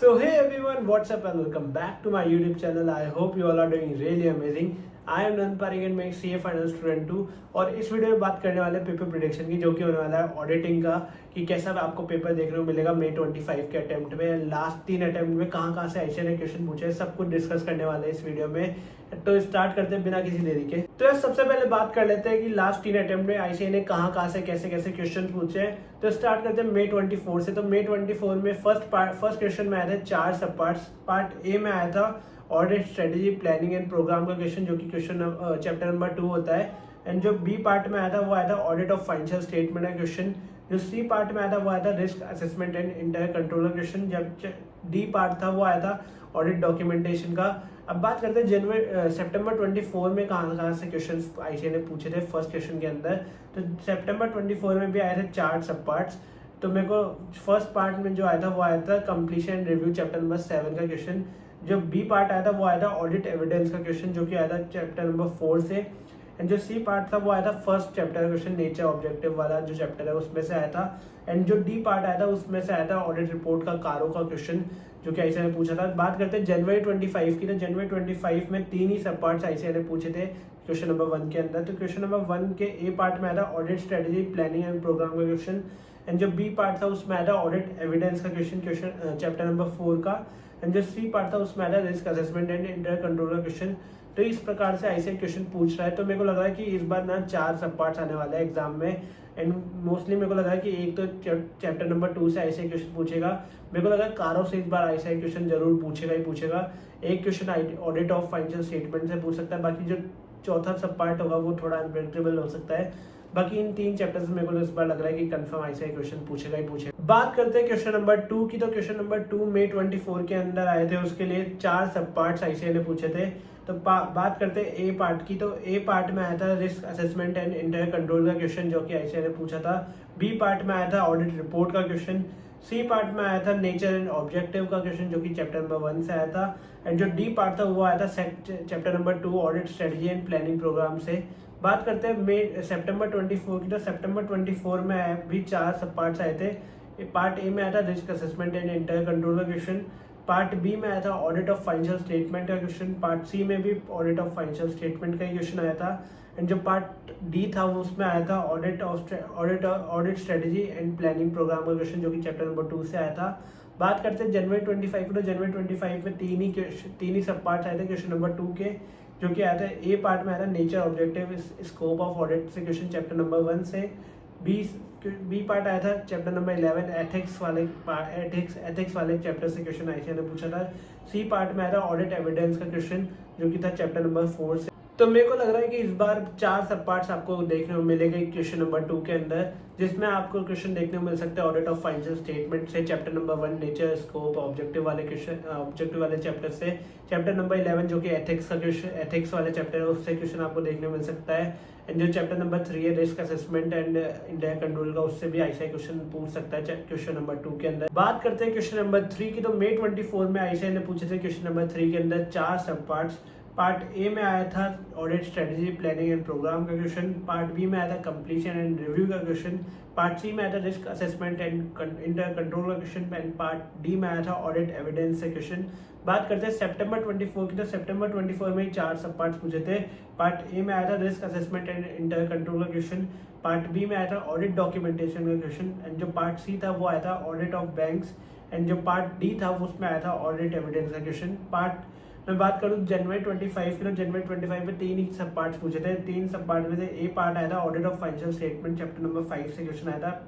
So hey everyone, what's up and welcome back to my YouTube channel. I hope you all are doing really amazing. I am Nand Parekh and मैं एक CA final student हूँ और इस video में बात करने वाले paper prediction की, जो कि होने वाला है ऑडिटिंग का, कि कैसा आपको पेपर देखने को मिलेगा मई 25 के अटेम्प्ट में। लास्ट 3 अटेम्प्ट में कहाँ से आईसीएआई ने क्वेश्चन पूछे, सब कुछ डिस्कस करने वाले हैं इस वीडियो में। तो स्टार्ट करते हैं बिना किसी देरी के। तो यार सबसे पहले बात कर लेते हैं कि लास्ट 3 अटेम्प्ट में आईसीएआई ने कहाँ से कैसे क्वेश्चन पूछे हैं। तो स्टार्ट करते हैं मई 24 से। तो मई 24 में फर्स्ट क्वेश्चन में आए थे 4 सब पार्ट्स। पार्ट ए में आया था audit strategy planning and programme का क्वेश्चन, जो कि क्वेश्चन चैप्टर नंबर 2 होता है। एंड जो बी पार्ट में आया था वो आया था ऑडिट ऑफ फाइनेंशियल स्टेटमेंट का क्वेश्चन। जो सी पार्ट में आया था वो आया था risk assessment and internal control का क्वेश्चन। जब डी पार्ट था वो आया था ऑडिट डॉक्यूमेंटेशन का। अब बात करते हैं सितंबर 24 में कहाँ से क्वेश्चन आईसीआई ने पूछे थे फर्स्ट क्वेश्चन के अंदर। तो सितंबर 24 में भी आए थे 4 सब पार्ट्स। तो मेरे को फर्स्ट पार्ट में जो आया था वो आया था completion and review chapter number 7 का क्वेश्चन। जो बी पार्ट आया था वो आया था ऑडिट एविडेंस का क्वेश्चन, जो कि आया था चैप्टर नंबर 4 से। एंड जो सी पार्ट था वो आया था फर्स्ट चैप्टर का क्वेश्चन, नेचर ऑब्जेक्टिव वाला जो चैप्टर है उसमें से आया था। एंड जो डी पार्ट आया था उसमें से आया था ऑडिट रिपोर्ट का कारो का क्वेश्चन, जो कि आईसीआई ने पूछा था। बात करते हैं जनवरी 25 की। तो जनवरी 25 में 3 ही सब पार्ट्स आईसीआई ने पूछे थे क्वेश्चन नंबर 1 के अंदर। तो क्वेश्चन नंबर 1 के ए पार्ट में आया था audit strategy planning and programme का क्वेश्चन। एंड जो बी पार्ट था उसमें आया था ऑडिट एविडेंस का क्वेश्चन चैप्टर नंबर 4 का। एंड जो सी पार्ट था उसमें आया था risk assessment and internal control का क्वेश्चन। तो इस प्रकार से आईसीआई क्वेश्चन पूछ रहा है। तो मेरे को लग रहा है कि इस बार ना 4 सब पार्ट्स आने वाले हैं एग्जाम में। एंड मोस्टली मेरे को लग रहा है कि एक तो चैप्टर नंबर 2 से आईसीआई क्वेश्चन पूछेगा। मेरे को लगा कारो से इस बार आईसीआई क्वेश्चन जरूर पूछेगा ही पूछेगा। एक question audit of financial statement से पूछ सकता है। बाकी जो चौथा सब पार्ट होगा वो थोड़ा अनप्रेडिक्टेबल हो सकता है। बाकी इन 3 चैप्टर्स में मेरे को इस बार लग रहा है कि कंफर्म आईसीआई क्वेश्चन पूछेगा ही पूछेगा। बात करते हैं क्वेश्चन नंबर 2 की। तो क्वेश्चन नंबर 2 मई 24 के अंदर आए थे। उसके लिए 4 सब पार्ट्स आईसीआई ने पूछे थे। तो बात करते हैं ए पार्ट की। तो ए पार्ट में आया था risk assessment and internal control का क्वेश्चन, जो कि आईसीआई ने पूछा था। बी पार्ट में आया था ऑडिट रिपोर्ट का क्वेश्चन। सी पार्ट में आया था नेचर एंड ऑब्जेक्टिव का क्वेश्चन, जो कि चैप्टर नंबर 1 से आया था। एंड जो डी पार्ट था वो आया था chapter number 2 audit strategy and planning programme से। बात करते हैं सितंबर 24 की। तो सितंबर 24 में भी 4 सब पार्ट्स आए थे। पार्ट ए में आया था risk assessment and internal control का क्वेश्चन। पार्ट बी में आया था ऑडिट ऑफ फाइनेंशियल स्टेटमेंट का क्वेश्चन। पार्ट सी में भी ऑडिट ऑफ फाइनेंशियल स्टेटमेंट का क्वेश्चन आया था। एंड जो पार्ट डी था वो उसमें आया था audit strategy and planning programme का क्वेश्चन, जो कि चैप्टर नंबर 2 से आया था। बात करते हैं जनवरी 25 को। तो जनवरी 25 में तीन ही सब पार्ट आए थे क्वेश्चन नंबर 2 के, जो कि आया था ए पार्ट में आया था nature objective scope of audit से क्वेश्चन चैप्टर नंबर 1 से। बी पार्ट आया था चैप्टर नंबर 11 एथिक्स वाले चैप्टर से क्वेश्चन आईसीआई ने पूछा था। सी पार्ट में आया था ऑडिट एविडेंस का क्वेश्चन, जो कि था चैप्टर नंबर 4 से। तो मेरे को लग रहा है कि इस बार 4 सब पार्ट्स आपको देखने को मिलेगा क्वेश्चन नंबर 2 के अंदर, जिसमें आपको क्वेश्चन देखने को मिल सकते हैं ऑडिट ऑफ फाइनेंशियल स्टेटमेंट से chapter number 1 nature scope objective वाले चैप्टर से। चैप्टर नंबर 11 जो कि एथिक्स वाले चैप्टर है उससे क्वेश्चन आपको देखने को मिल सकता है। एंड जो चैप्टर नंबर 3 है risk assessment and internal control का, उससे भी आईसीआई क्वेश्चन पूछ सकता है क्वेश्चन नंबर 2 के अंदर। बात करते हैं क्वेश्चन नंबर 3 की। तो मई 24 में आईसीआई ने पूछे थे क्वेश्चन नंबर 3 के अंदर 4 सब पार्ट्स। पार्ट ए में आया था audit strategy planning and programme का क्वेश्चन। पार्ट बी में आया था कंप्लीशन एंड रिव्यू का क्वेश्चन। पार्ट सी में आया था risk assessment and internal control का क्वेश्चन। एंड पार्ट डी में आया था ऑडिट एविडेंस से क्वेश्चन। बात करते हैं सितंबर 24 की। तो सितंबर 24 में ही 4 सब पार्ट्स पूछे थे। पार्ट ए में आया था risk assessment and internal control का क्वेश्चन। पार्ट बी में आया था ऑडिट डॉक्यूमेंटेशन का क्वेश्चन। एंड जो पार्ट सी था वो आया था ऑडिट ऑफ बैंक्स। एंड जो पार्ट डी था उसमें आया था ऑडिट एविडेंस का क्वेश्चन। मैं बात करूँ जनवरी 25 की। तो जनवरी 25 में 3 ही सब पार्ट्स पूछे थे। 3 सब पार्ट में से ए पार्ट आया था audit of financial statement chapter number 5 से क्वेश्चन आया था।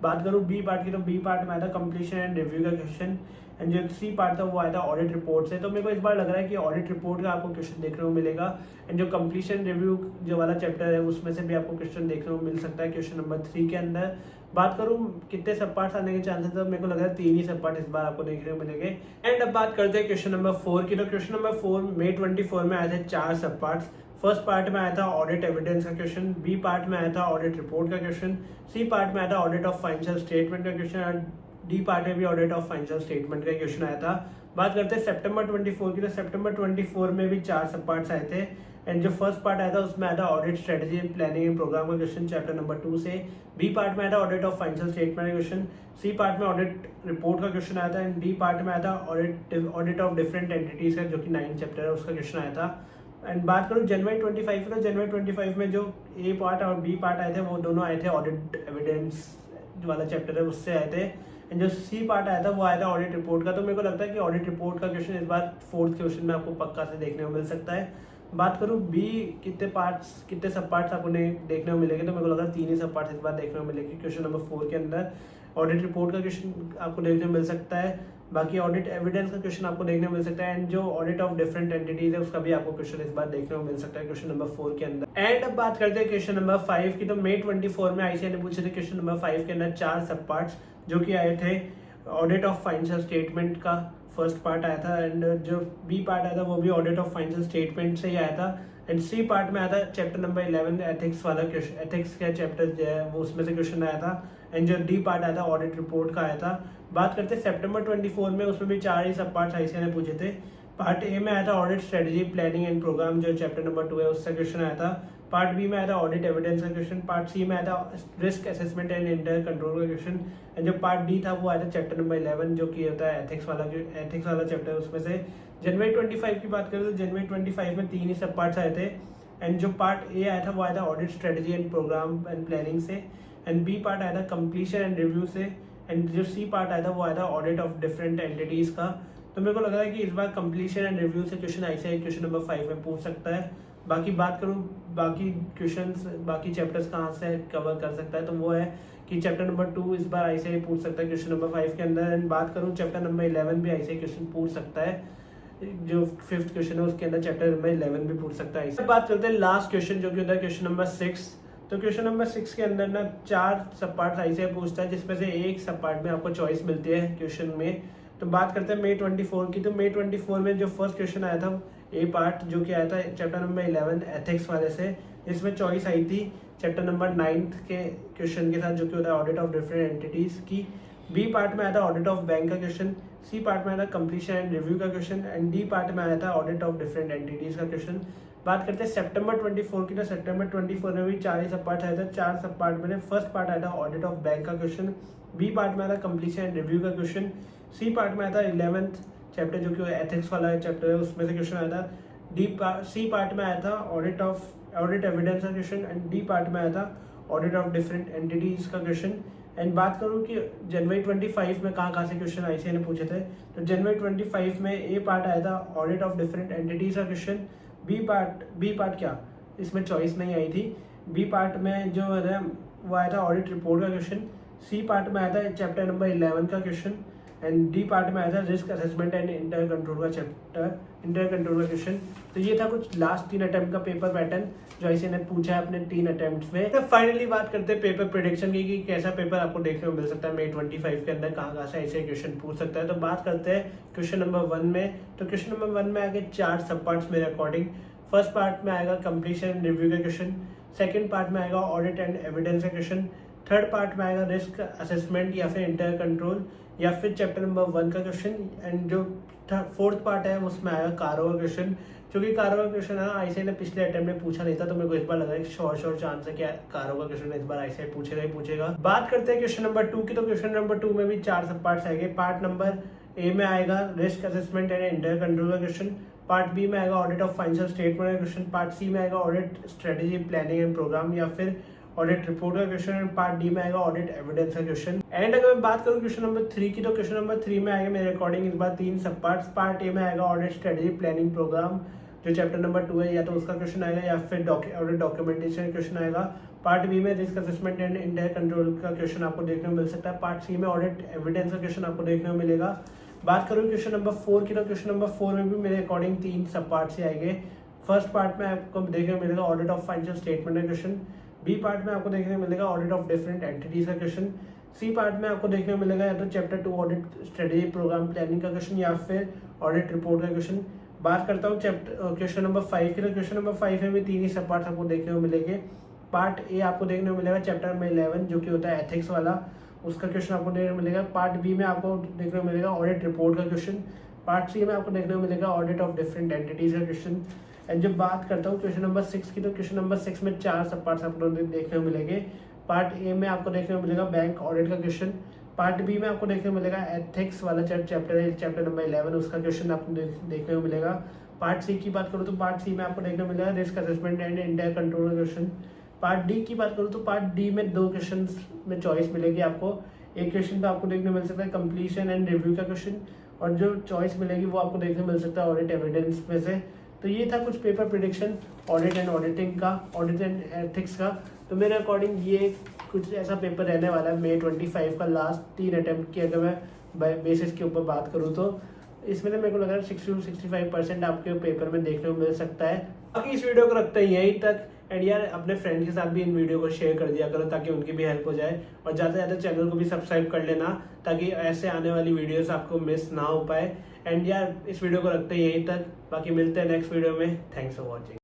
बात करूँ बी पार्ट की। तो बी पार्ट में आया था कंप्लीशन एंड रिव्यू का क्वेश्चन। एंड जो सी पार्ट था वो आया था ऑडिट रिपोर्ट से। तो मेरे को इस बार लग रहा है कि ऑडिट रिपोर्ट का आपको क्वेश्चन देखने को मिलेगा। एंड जो कंप्लीशन रिव्यू जो वाला चैप्टर है उसमें से भी आपको क्वेश्चन देखने को मिल सकता है क्वेश्चन नंबर 3 के अंदर। बात करूं कितने सब पार्ट्स आने के चांसेस है, मेरे को लग रहा है 3 ही सब पार्ट इस बार आपको देखने को मिलेंगे। एंड अब बात करते हैं क्वेश्चन नंबर 4 की। तो क्वेश्चन नंबर 4 मई 24 में आए थे 4 सब पार्ट्स। फर्स्ट पार्ट में आया था ऑडिट एविडेंस का क्वेश्चन। बी पार्ट में आया था ऑडिट रिपोर्ट का क्वेश्चन। सी पार्ट में आया था ऑडिट ऑफ फाइनेंशियल स्टेटमेंट का क्वेश्चन। और डी पार्ट में भी ऑडिट ऑफ फाइनेंशियल स्टेटमेंट का क्वेश्चन आया था। बात करते हैं सितंबर 24 की। तो सितंबर 24 में भी 4 सब पार्ट्स आए थे। एंड जो फर्स्ट पार्ट आया था उसमें आया था audit strategy planning and programme का क्वेश्चन चैप्टर नंबर 2 से। बी पार्ट में आया था ऑडिट ऑफ फाइनेंशियल स्टेटमेंट का क्वेश्चन। सी पार्ट में ऑडिट रिपोर्ट का क्वेश्चन आया था एंड डी पार्ट में आया था ऑडिट ऑफ डिफरेंट एंटिटीज का, जो कि 9 चैप्टर है, उसका क्वेश्चन आया था। एंड बात करूँ जनवरी 25 में, तो जनवरी 25 में जो ए पार्ट और बी पार्ट आए थे वो दोनों आए थे ऑडिट एविडेंस वाला चैप्टर है उससे आए थे। एंड जो सी पार्ट आया था वो आया था ऑडिट रिपोर्ट का। तो मेरे को लगता है कि ऑडिट रिपोर्ट का क्वेश्चन इस बार 4th क्वेश्चन में आपको पक्का से देखने को मिल सकता है। बात करूँ बी कितने सब पार्ट्स आपको देखने को मिलेंगे, तो मेरे को लग रहा है 3 ही सब पार्ट्स इस बार देखने को मिलेंगे। क्वेश्चन नंबर 4 के अंदर ऑडिट रिपोर्ट का क्वेश्चन आपको देखने को मिल सकता है, बाकी ऑडिट एविडेंस का क्वेश्चन आपको देखने को मिल सकता है, एंड जो ऑडिट ऑफ डिफरेंट एंटिटीज है उसका भी आपको क्वेश्चन इस बार देखने को मिल सकता है क्वेश्चन नंबर 4 के अंदर। एंड अब बात करते हैं क्वेश्चन नंबर 5 की। तो May 24 में आईसीएआई ने पूछे थे क्वेश्चन नंबर 5 के अंदर 4 सब पार्ट्स, जो कि आए थे ऑडिट ऑफ फाइनेंशियल स्टेटमेंट का फर्स्ट पार्ट आया था, एंड जो बी पार्ट आया था वो भी ऑडिट ऑफ फाइनेंशियल स्टेटमेंट से ही आया था, एंड सी पार्ट में आया था चैप्टर नंबर 11 एथिक्स वाला क्वेश्चन, एथिक्स का चैप्टर जो है वो उसमें से क्वेश्चन आया था, एंड जो डी पार्ट आया था ऑडिट रिपोर्ट का आया था। बात करते हैं सितंबर 24 में, उसमें भी 4 ही सब पार्ट्स आईसीआई ने पूछे थे। पार्ट ए में आया था audit strategy planning and programme, जो चैप्टर नंबर 2 है उसका क्वेश्चन आया था। पार्ट बी में आया था ऑडिट एविडेंस का क्वेश्चन। पार्ट सी में आया था risk assessment and internal control का क्वेश्चन, एंड जो पार्ट डी था वो आया था चैप्टर नंबर 11, जो कि होता है एथिक्स वाला चैप्टर। उसमें से जनवरी 25 की बात करें तो जनवरी 25 में 3 ही सब पार्ट्स आए थे, एंड जो पार्ट ए आया था वो आया था audit strategy and programme and planning से, एंड बी पार्ट आया था कंप्लीशन एंड रिव्यू से, एंड जो सी पार्ट आया था वो आया था ऑडिट ऑफ डिफरेंट एंटिटीज का। तो मेरे को लग रहा है कि इस बार कंप्लीशन एंड रिव्यू से क्वेश्चन आईसीआई क्वेश्चन नंबर 5 में पूछ सकता है। बाकी बात करूँ बाकी क्वेश्चंस बाकी चैप्टर्स कहाँ से कवर कर सकता है, तो वो है कि चैप्टर नंबर 2 इस बार आईसीआई पूछ सकता है क्वेश्चन नंबर 5 के अंदर, एंड बात करूँ चैप्टर नंबर 11 भी आईसीआई क्वेश्चन पूछ सकता है, जो 5th क्वेश्चन है उसके अंदर चैप्टर नंबर 11 भी पूछ सकता है। बात करते हैं लास्ट क्वेश्चन, जो कि होता है क्वेश्चन नंबर 6। तो क्वेश्चन नंबर 6 के अंदर ना 4 सब पार्ट आईसीआई पूछता है, जिसमें से एक सब पार्ट में आपको चॉइस मिलती है क्वेश्चन में। तो बात करते हैं May 24 की। तो May 24 में जो फर्स्ट क्वेश्चन आया था ए पार्ट, जो कि आया था चैप्टर नंबर 11 एथिक्स वाले से, इसमें चॉइस आई थी चैप्टर नंबर 9 के क्वेश्चन के साथ, जो कि होता है ऑडिट ऑफ डिफरेंट एंटिटीज की। बी पार्ट में आया था ऑडिट ऑफ बैंक का क्वेश्चन। सी पार्ट में आया था कंप्लीशन एंड रिव्यू का क्वेश्चन, एंड डी पार्ट में आया था ऑडिट ऑफ डिफरेंट एंटिटीज का क्वेश्चन। बात करते हैं सितंबर 24 की। तो सितंबर 24 में भी 4 ही सब पार्ट आया था। 4 सब पार्ट में फर्स्ट पार्ट आया था ऑडिट ऑफ बैंक का क्वेश्चन। बी पार्ट में आया था कंप्लीशन एंड रिव्यू का क्वेश्चन। सी पार्ट में आया था 11th चैप्टर, जो कि एथिक्स वाला चैप्टर है, उसमें से क्वेश्चन आया था। सी पार्ट में आया था ऑडिट एविडेंस का क्वेश्चन, एंड डी पार्ट में आया था ऑडिट ऑफ डिफरेंट एंटिटीज का क्वेश्चन। एंड बात करूँ कि जनवरी 25 में कहाँ से क्वेश्चन आईसीआई ने पूछे थे, तो जनवरी 25 में ए पार्ट आया था ऑडिट ऑफ डिफरेंट एंटिटीज का क्वेश्चन। बी पार्ट क्या, इसमें चॉइस नहीं आई थी। बी पार्ट में जो है वो आया था ऑडिट रिपोर्ट का क्वेश्चन। सी पार्ट में आया था चैप्टर नंबर 11 का क्वेश्चन, एंड डी पार्ट में आया था risk assessment and internal control का क्वेश्चन। तो ये था कुछ लास्ट 3 अटेम्प्ट का पेपर पैटर्न जो आईसीआई ने पूछा है अपने 3 अटेम्प्ट्स में। तो फाइनली बात करते हैं पेपर प्रेडिक्शन की कि कैसा पेपर आपको देखने को मिल सकता है May 25 के अंदर, कहाँ से आईसीआई क्वेश्चन पूछ सकता है। तो बात करते हैं क्वेश्चन नंबर 1 में। तो क्वेश्चन नंबर 1 में आएगा 4 सब पार्ट्स मेरे अकॉर्डिंग। फर्स्ट पार्ट में आएगा कंप्लीशन एंड रिव्यू का क्वेश्चन। सेकंड पार्ट में आएगा ऑडिट एंड एविडेंस का क्वेश्चन। थर्ड पार्ट में आएगा रिस्क असेसमेंट या फिर इंटरनल कंट्रोल या फिर चैप्टर नंबर 1 का क्वेश्चन। एंड जो 4th पार्ट है उसमें आएगा कारो का क्वेश्चन, क्योंकि कारो का क्वेश्चन है ना आईसीआई ने पिछले अटेम्प्ट में पूछा नहीं था, तो मेरे को इस बार लग रहा है श्योर चांस है कि कारो का क्वेश्चन इस बार आईसीआई पूछेगा। बात करते हैं क्वेश्चन नंबर 2 की। तो क्वेश्चन नंबर 2 में भी 4 सब पार्ट्स आएंगे। पार्ट नंबर ए में आएगा risk assessment and internal control का क्वेश्चन। पार्ट बी में आएगा ऑडिट ऑफ फाइनेंशियल स्टेटमेंट का क्वेश्चन। पार्ट सी में आएगा audit strategy planning and programme या फिर ऑडिट रिपोर्ट का क्वेश्चन। एंड पार्ट डी में आएगा ऑडिट एविडेंस का क्वेश्चन। एंड अगर मैं बात करूँ क्वेश्चन नंबर 3 की, तो क्वेश्चन नंबर 3 में आएगा मेरे अकॉर्डिंग इस बार 3 सब पार्ट्स। पार्ट ए में आएगा ऑडिट स्ट्रेटजी प्लानिंग प्रोग्राम, जो चैप्टर नंबर 2 है, या तो उसका क्वेश्चन आएगा या फिर ऑडिट डॉक्यूमेंटेशन क्वेश्चन आएगा। पार्ट बी में risk assessment and internal control का क्वेश्चन आपको देखने को मिल सकता है। पार्ट सी में ऑडिट एविडेंस का क्वेश्चन आपको देखने को मिलेगा। बात करूँ क्वेश्चन नंबर 4 की, तो क्वेश्चन नंबर 4 में भी मेरे अकॉर्डिंग 3 सब पार्ट्स ही आएंगे। फर्स्ट पार्ट में आपको देखने को मिलेगा ऑडिट ऑफ फाइनेंशियल स्टेटमेंट का क्वेश्चन। बी पार्ट में आपको देखने को मिलेगा ऑडिट ऑफ डिफरेंट एंटिटीज का क्वेश्चन। सी पार्ट में आपको देखने को मिलेगा या तो chapter 2 audit strategy programme planning का क्वेश्चन या फिर ऑडिट रिपोर्ट का क्वेश्चन। बात करता हूँ क्वेश्चन नंबर 5 की, तो क्वेश्चन नंबर 5 में भी 3 ही सब पार्ट्स आपको देखने को मिलेंगे। पार्ट ए आपको देखने को मिलेगा चैप्टर नंबर 11, जो कि होता है एथिक्स वाला, उसका क्वेश्चन आपको देखने को मिलेगा। पार्ट बी में आपको देखने को मिलेगा ऑडिट रिपोर्ट का क्वेश्चन। पार्ट सी में आपको देखने को मिलेगा ऑडिट ऑफ डिफरेंट एंटिटीज का क्वेश्चन। एंड जब बात करता हूँ क्वेश्चन नंबर 6 की, तो क्वेश्चन नंबर 6 में 4 सब पार्ट्स आपको देखने को मिलेंगे। पार्ट ए में आपको देखने को मिलेगा बैंक ऑडिट का क्वेश्चन, पार्ट बी में आपको देखने को मिलेगा एथिक्स वाला चैप्टर नंबर 11 उसका क्वेश्चन आपको देखने को मिलेगा। पार्ट सी की बात करूँ तो पार्ट सी में आपको देखने को मिलेगा risk assessment and inter control का क्वेश्चन। पार्ट डी की बात करूँ तो पार्ट डी में 2 क्वेश्चन में चॉइस मिलेगी आपको। एक क्वेश्चन तो आपको देखने को मिल सकता है कंप्लीशन एंड रिव्यू का क्वेश्चन, और जो चॉइस मिलेगी वो आपको देखने को मिल सकता है ऑडिट एविडेंस में से। तो ये था कुछ paper prediction audit and auditing का, ऑडिट एंड एथिक्स का। तो मेरे अकॉर्डिंग ये कुछ ऐसा पेपर रहने वाला है May 25 का, लास्ट 3 अटेम्प्ट की अगर मैं बेसिस के ऊपर बात करूँ तो इसमें मेरे को लग रहा है 60 to 65% आपके पेपर में देखने को मिल सकता है। बाकी इस वीडियो को रखते हैं यहीं तक, एंड यार अपने फ्रेंड के साथ भी इन वीडियो को शेयर कर दिया करो ताकि उनकी भी हेल्प हो जाए, और ज़्यादा से ज़्यादा चैनल को भी सब्सक्राइब कर लेना ताकि ऐसे आने वाली वीडियोस आपको मिस ना हो पाए। एंड यार इस वीडियो को रखते हैं यहीं तक, बाकी मिलते हैं नेक्स्ट वीडियो में। Thanks for watching.